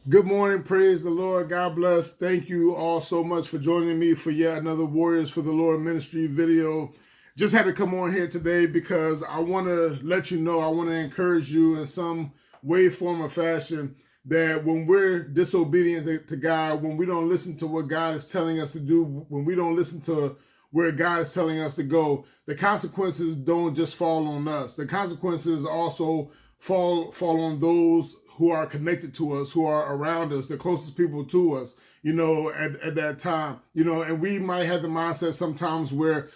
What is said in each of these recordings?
Good morning. Praise the Lord. God bless. Thank you all so much for joining me for yet another Warriors for the Lord ministry video. Just had to come on here today because I want to let you know, I want to encourage you in some way, form, or fashion that when we're disobedient to God, when we don't listen to what God is telling us to do, when we don't listen to where God is telling us to go, the consequences don't just fall on us. The consequences also fall on those who are connected to us, who are around us, the closest people to us, at that time, and we might have the mindset sometimes where,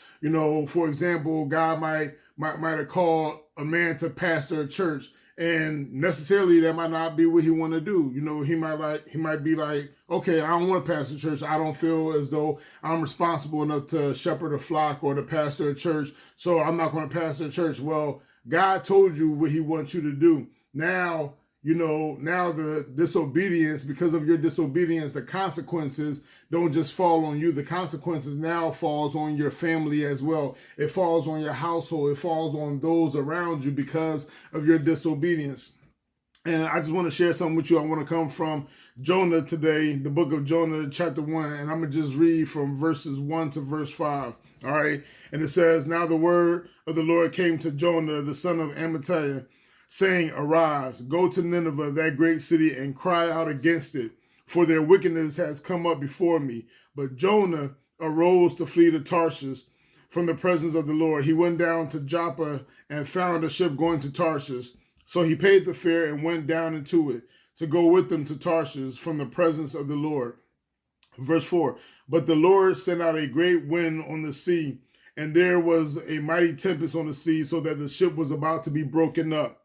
for example, God might have called a man to pastor a church, and necessarily that might not be what he want to do. He might be like, okay, I don't want to pastor a church. I don't feel as though I'm responsible enough to shepherd a flock or to pastor a church, so I'm not going to pastor a church. Well, God told you what he wants you to do. Now the disobedience, because of your disobedience, the consequences don't just fall on you. The consequences now falls on your family as well. It falls on your household. It falls on those around you because of your disobedience. And I just want to share something with you. I want to come from Jonah today, the book of Jonah, chapter 1. And I'm going to just read from verses 1 to verse 5. All right. And it says, "Now the word of the Lord came to Jonah, the son of Amittai, saying, Arise, go to Nineveh, that great city, and cry out against it, for their wickedness has come up before me. But Jonah arose to flee to Tarshish from the presence of the Lord. He went down to Joppa and found a ship going to Tarshish. So he paid the fare and went down into it to go with them to Tarshish from the presence of the Lord." Verse 4, "But the Lord sent out a great wind on the sea, and there was a mighty tempest on the sea, so that the ship was about to be broken up.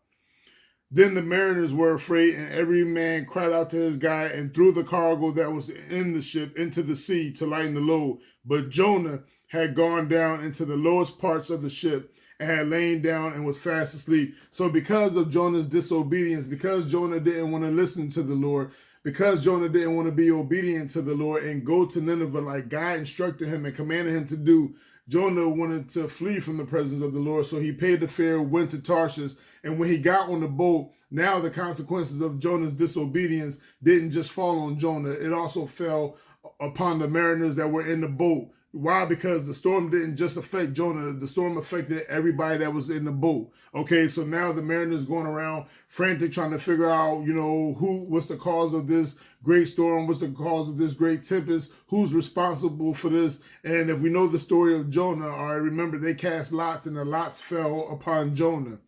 Then the mariners were afraid, and every man cried out to his God and threw the cargo that was in the ship into the sea to lighten the load. But Jonah had gone down into the lowest parts of the ship and had lain down and was fast asleep." So because of Jonah's disobedience, because Jonah didn't want to listen to the Lord, because Jonah didn't want to be obedient to the Lord and go to Nineveh like God instructed him and commanded him to do, Jonah wanted to flee from the presence of the Lord. So he paid the fare, went to Tarshish, and when he got on the boat, now the consequences of Jonah's disobedience didn't just fall on Jonah. It also fell upon the mariners that were in the boat. Why? Because the storm didn't just affect Jonah. The storm affected everybody that was in the boat. Okay, so now the mariners going around frantic trying to figure out, what's the cause of this great storm? What's the cause of this great tempest? Who's responsible for this? And if we know the story of Jonah, all right, remember they cast lots and the lots fell upon Jonah.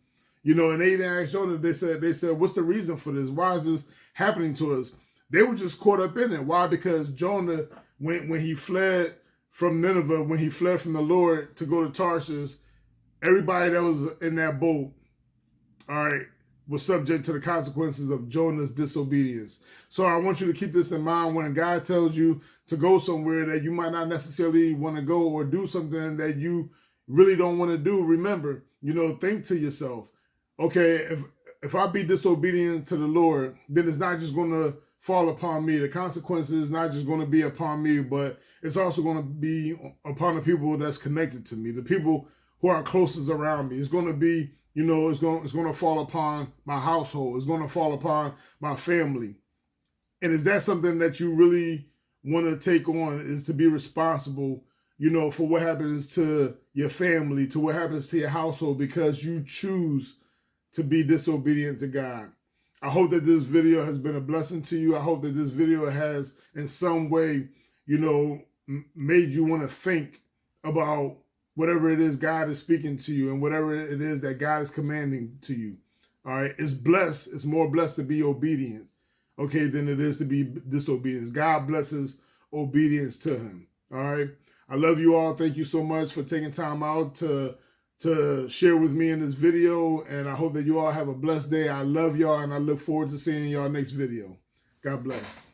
And they even asked Jonah, they said, what's the reason for this? Why is this happening to us? They were just caught up in it. Why? Because Jonah, when he fled from Nineveh, when he fled from the Lord to go to Tarshish, everybody that was in that boat, all right, was subject to the consequences of Jonah's disobedience. So I want you to keep this in mind when God tells you to go somewhere that you might not necessarily want to go, or do something that you really don't want to do. Remember, think to yourself, okay, if I be disobedient to the Lord, then it's not just going to fall upon me. The consequences is not just going to be upon me, but it's also going to be upon the people that's connected to me, the people who are closest around me. It's going to be, it's going to fall upon my household. It's going to fall upon my family. And is that something that you really want to take on, is to be responsible, for what happens to your family, to what happens to your household, because you choose to be disobedient to God? I hope that this video has been a blessing to you. I hope that this video has in some way, made you want to think about whatever it is God is speaking to you and whatever it is that God is commanding to you. All right. It's more blessed to be obedient, okay, than it is to be disobedience. God blesses obedience to him. All right. I love you all. Thank you so much for taking time out to share with me in this video. And I hope that you all have a blessed day. I love y'all, and I look forward to seeing y'all next video. God bless.